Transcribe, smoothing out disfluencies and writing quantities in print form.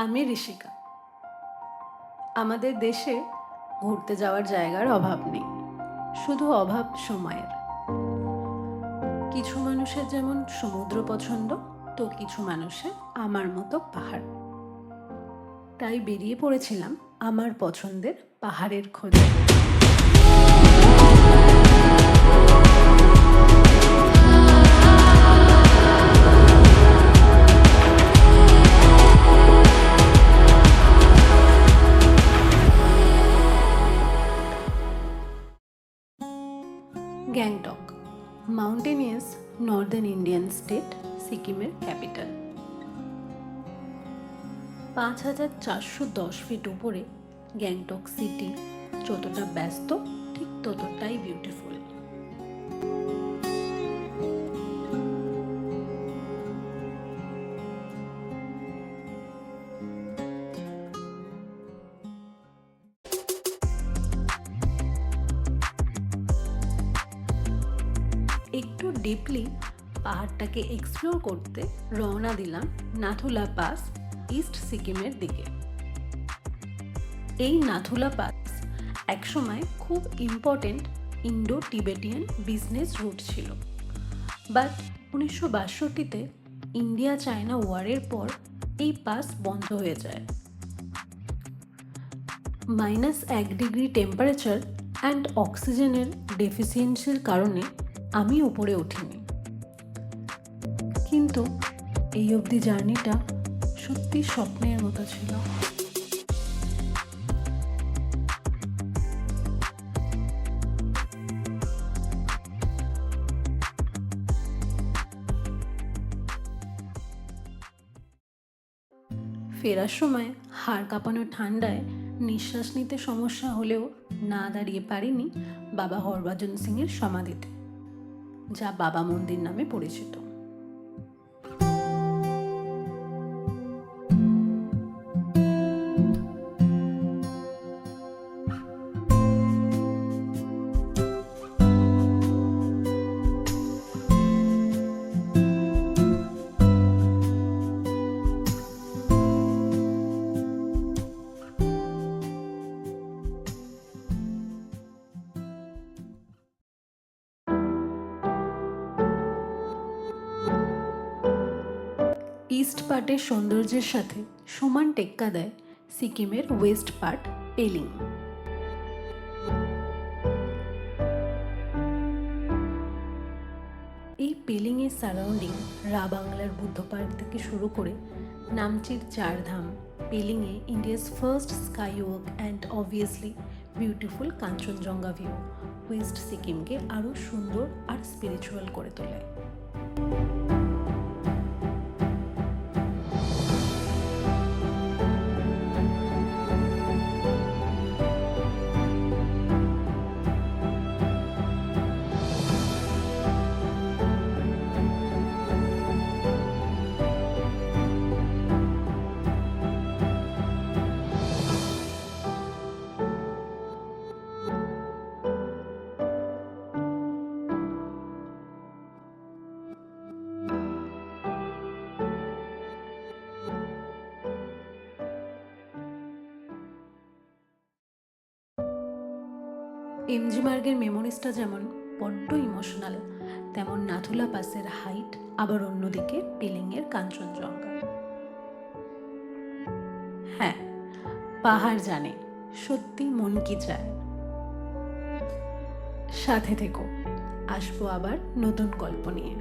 আমি ঋষিকা। আমাদের দেশে ঘুরতে যাওয়ার জায়গার অভাব নেই, শুধু অভাব সময়ের। কিছু মানুষের যেমন সমুদ্র পছন্দ, তো কিছু মানুষের আমার মতো পাহাড়। তাই বেরিয়ে পড়েছিলাম আমার পছন্দের পাহাড়ের খোঁজে। গ্যাংটক, মাউন্টেনিয়াস নর্দার্ন ইন্ডিয়ান স্টেট, সিকিমের ক্যাপিটাল। ৫,৪১০ ফিট উপরে গ্যাংটক সিটি যতটা ব্যস্ত, ঠিক ততটাই বিউটিফুল। একটু ডিপলি পাহাড়টাকে এক্সপ্লোর করতে রওনা দিলাম নাথুলা পাস, ইস্ট সিকিমের দিকে। এই নাথুলা পাস একসময় খুব important Indo Tibetan business route ছিল, বাট ১৯৬২তে ইন্ডিয়া চায়না ওয়ারের পর এই পাস বন্ধ হয়ে যায়। -1 ডিগ্রি টেম্পারেচার অ্যান্ড অক্সিজেনের ডেফিসিয়েন্সির কারণে আমি উপরে উঠিনি, কিন্তু এই অবধি জার্নিটা সত্যি স্বপ্নের মতো ছিল। ফেরার সময় হাড় কাঁপানো ঠান্ডায় নিঃশ্বাস নিতে সমস্যা হলেও না দাঁড়িয়ে পারিনি বাবা হরভজন সিংয়ের সমাধিতে, যা বাবা মন্দির নামে পরিচিত। ইস্ট পার্টের সৌন্দর্যের সাথে সমান টেক্কা দেয় সিকিমের ওয়েস্ট পার্ট, পেলিং। এই পেলিংয়ের সারাউন্ডিং রা বাংলার বুদ্ধ পার্ক থেকে শুরু করে নামচির চারধাম, পেলিংয়ে India's first sky walk and obviously beautiful Kanchenjunga view west সিকিমকে আরও সুন্দর আর স্পিরিচুয়াল করে তোলে। এমজি মার্গের মেমোরিজটা যেমন বড্ড ইমোশনাল, তেমন নাথুলা পাসের হাইট আবার অন্যদিকে পেলিংয়ের কাঞ্চনজঙ্ঘা। হ্যাঁ, পাহাড় জানে সত্যি মন কি চায়। সাথে থেকো, আসবো আবার নতুন গল্প নিয়ে।